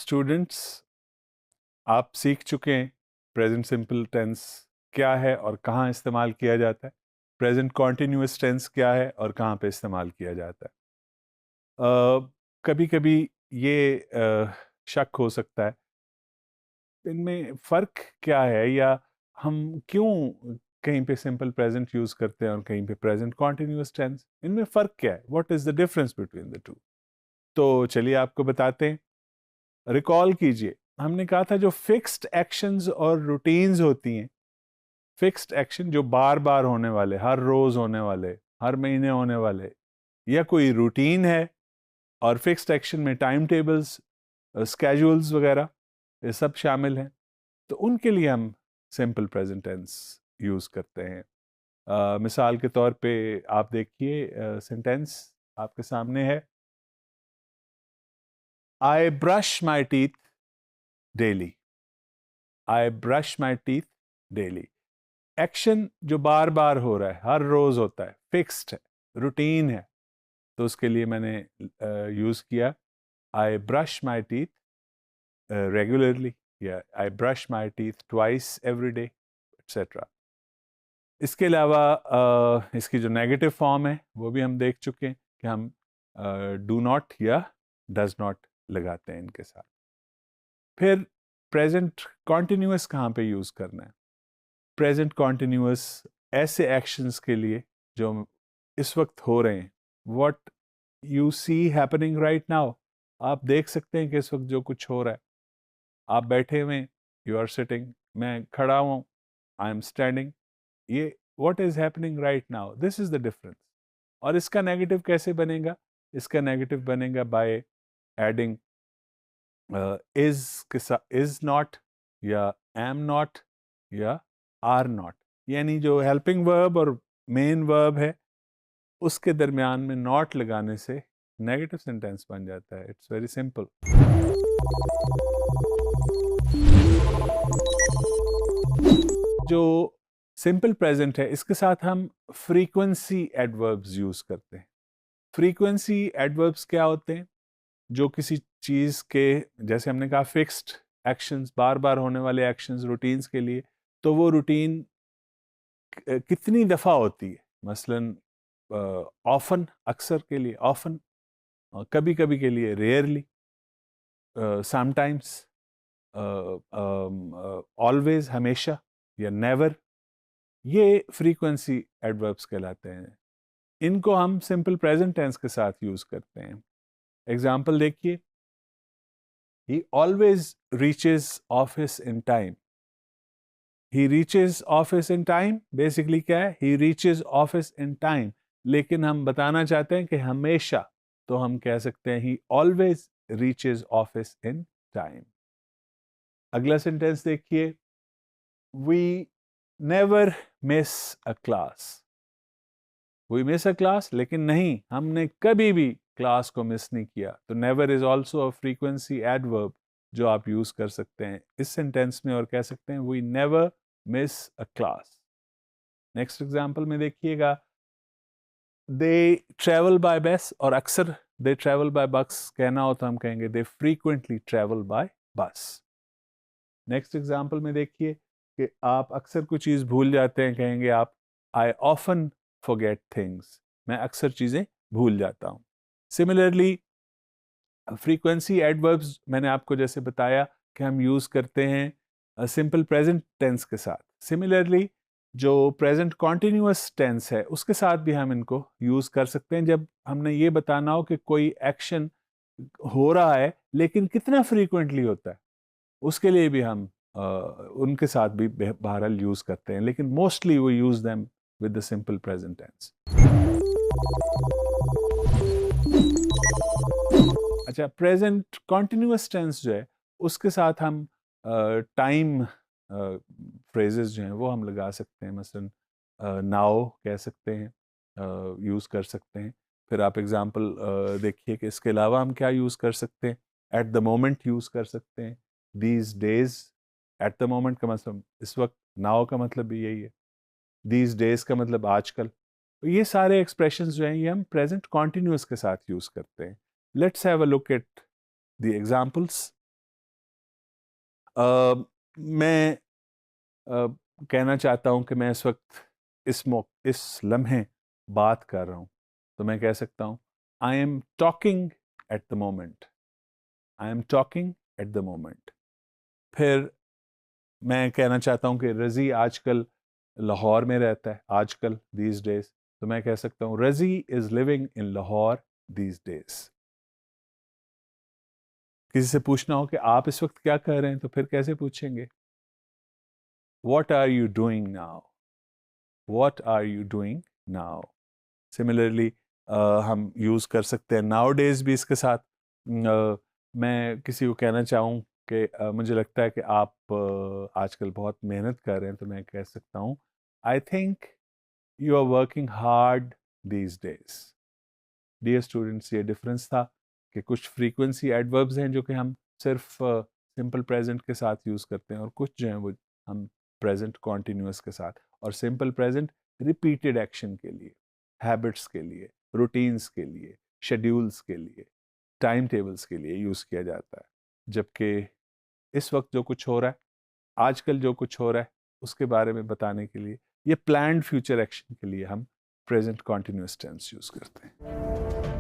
Students, आप सीख चुके हैं प्रेजेंट सिंपल टेंस क्या है और कहाँ इस्तेमाल किया जाता है, प्रेजेंट कॉन्टिन्यूअस टेंस क्या है और कहाँ पे इस्तेमाल किया जाता है। कभी कभी ये शक हो सकता है इनमें फ़र्क क्या है, या हम क्यों कहीं पे सिंपल प्रेजेंट यूज़ करते हैं और कहीं पे प्रेजेंट कॉन्टिन्यूअस टेंस, इनमें फ़र्क क्या है, what is the difference between the two. तो चलिए आपको बताते हैं। रिकॉल कीजिए, हमने कहा था जो फिक्स्ड एक्शंस और रूटीन्स होती हैं, फिक्स्ड एक्शन जो बार बार होने वाले, हर रोज होने वाले, हर महीने होने वाले, या कोई रूटीन है, और फिक्स्ड एक्शन में टाइम टेबल्स, स्केड्यूल्स वगैरह ये सब शामिल हैं, तो उनके लिए हम सिंपल प्रेजेंट टेंस यूज करते हैं। मिसाल के तौर पे आप देखिए, सेंटेंस आपके सामने है, I brush my teeth daily. I brush my teeth daily. Action जो बार बार हो रहा है, हर रोज होता है, फिक्स्ड है, रूटीन है, तो उसके लिए मैंने यूज किया I brush my teeth regularly, या I brush my teeth twice every day, etcetera. इसके अलावा इसकी जो नेगेटिव फॉर्म है वो भी हम देख चुके हैं कि हम डू नॉट या डज नॉट लगाते हैं इनके साथ। फिर प्रेजेंट कॉन्टिन्यूअस कहाँ पे यूज करना है? प्रेजेंट कॉन्टिन्यूअस ऐसे एक्शंस के लिए जो इस वक्त हो रहे हैं, what you see happening right now. आप देख सकते हैं कि इस वक्त जो कुछ हो रहा है, आप बैठे हुए, यू आर सिटिंग, मैं खड़ा हूँ, आई एम स्टैंडिंग, ये what is happening right now, this is the difference. और इसका नेगेटिव कैसे बनेगा? इसका नेगेटिव बनेगा बाय एडिंग इज के साथ इज नॉट, या एम नॉट, या आर नॉट, यानी जो हेल्पिंग वर्ब और मेन वर्ब है उसके दरमियान में नॉट लगाने से नेगेटिव सेंटेंस बन जाता है। It's very simple. जो सिंपल प्रेजेंट है इसके साथ हम फ्रीक्वेंसी एडवर्ब्स यूज करते हैं। फ्रीक्वेंसी एडवर्ब्स क्या होते हैं? जो किसी चीज के, जैसे हमने कहा फिक्स्ड एक्शंस, बार बार होने वाले एक्शंस रूटीन्स के लिए, तो वो रूटीन कितनी दफा होती है, मसलन ऑफन, अक्सर के लिए ऑफन, कभी कभी के लिए रेयरली, समटाइम्स, ऑलवेज, हमेशा, या नेवर, ये फ्रीक्वेंसी एडवर्ब्स कहलाते हैं। इनको हम सिंपल प्रेजेंट टेंस के साथ यूज करते हैं। एग्जाम्पल देखिए, he always reaches office in time। he reaches office in time basically क्या है? he reaches office in time, लेकिन हम बताना चाहते हैं कि हमेशा, तो हम कह सकते हैं he always reaches office in time। अगला सेंटेंस देखिए, we never miss a class। we miss a class, लेकिन नहीं, हमने कभी भी क्लास को मिस नहीं किया, तो never is also a frequency adverb जो आप यूज कर सकते हैं इस सेंटेंस में, और कह सकते हैं we never miss a class. Next example में देखिएगा, दे ट्रेवल बाय बस, और अक्सर दे ट्रेवल बाय बस कहना हो तो हम कहेंगे दे फ्रीक्वेंटली ट्रेवल बाय बस। नेक्स्ट एग्जांपल में देखिए कि आप अक्सर कुछ चीज भूल जाते हैं, कहेंगे आप आई ऑफन फॉरगेट थिंग्स, मैं अक्सर चीजें भूल जाता हूं। सिमिलरली फ्रीक्वेंसी एडवर्ब्स मैंने आपको जैसे बताया कि हम यूज करते हैं सिंपल प्रेजेंट टेंस के साथ। सिमिलरली जो प्रेजेंट कॉन्टिन्यूअस टेंस है उसके साथ भी हम इनको यूज कर सकते हैं, जब हमने ये बताना हो कि कोई एक्शन हो रहा है लेकिन कितना फ्रीक्वेंटली होता है, उसके लिए भी हम उनके साथ भी बहरहाल यूज करते हैं, लेकिन mostly we use them with the simple present tense. अच्छा, प्रेजेंट कॉन्टिन्यूअस टेंस जो है उसके साथ हम टाइम फ्रेजेस जो हैं वो हम लगा सकते हैं, मसलन नाउ कह सकते हैं, यूज़ कर सकते हैं। फिर आप एग्जांपल देखिए कि इसके अलावा हम क्या यूज़ कर सकते हैं। एट द मोमेंट यूज़ कर सकते हैं, these days, at the moment का मतलब इस वक्त, नाउ का मतलब भी यही है, दीज डेज का मतलब आजकल। तो ये सारे एक्सप्रेशंस जो हैं ये हम प्रेजेंट कॉन्टिन्यूअस के साथ यूज़ करते हैं। Let's have a look at the examples. मैं कहना चाहता हूँ कि मैं इस वक्त इस लम्हे बात कर रहा हूँ, तो मैं कह सकता हूँ I am talking at the moment, I am talking at the moment. फिर मैं कहना चाहता हूँ कि रज़ी आजकल लाहौर में रहता है, आजकल दीज डेज, तो मैं कह सकता हूँ रज़ी is living in Lahore these days. किसी से पूछना हो कि आप इस वक्त क्या कर रहे हैं, तो फिर कैसे पूछेंगे? What are you doing now? What are you doing now? Similarly, हम यूज़ कर सकते हैं नाउ डेज भी इसके साथ। मैं किसी को कहना चाहूँ कि मुझे लगता है कि आप आजकल बहुत मेहनत कर रहे हैं, तो मैं कह सकता हूँ I think you are working hard these days. Dear students, ये डिफरेंस था कि कुछ फ्रीक्वेंसी एडवर्ब्स हैं जो कि हम सिर्फ सिंपल प्रेजेंट के साथ यूज़ करते हैं, और कुछ जो हैं वो हम प्रेजेंट कॉन्टीन्यूअस के साथ, और सिंपल प्रेजेंट रिपीटेड एक्शन के लिए, हैबिट्स के लिए, रूटीन्स के लिए, शेड्यूल्स के लिए, टाइम टेबल्स के लिए यूज़ किया जाता है। जबकि इस वक्त जो कुछ हो रहा है, आजकल जो कुछ हो रहा है, उसके बारे में बताने के लिए, ये प्लान्ड फ्यूचर एक्शन के लिए हम प्रेजेंट कॉन्टीन्यूअस टेंस यूज़ करते हैं।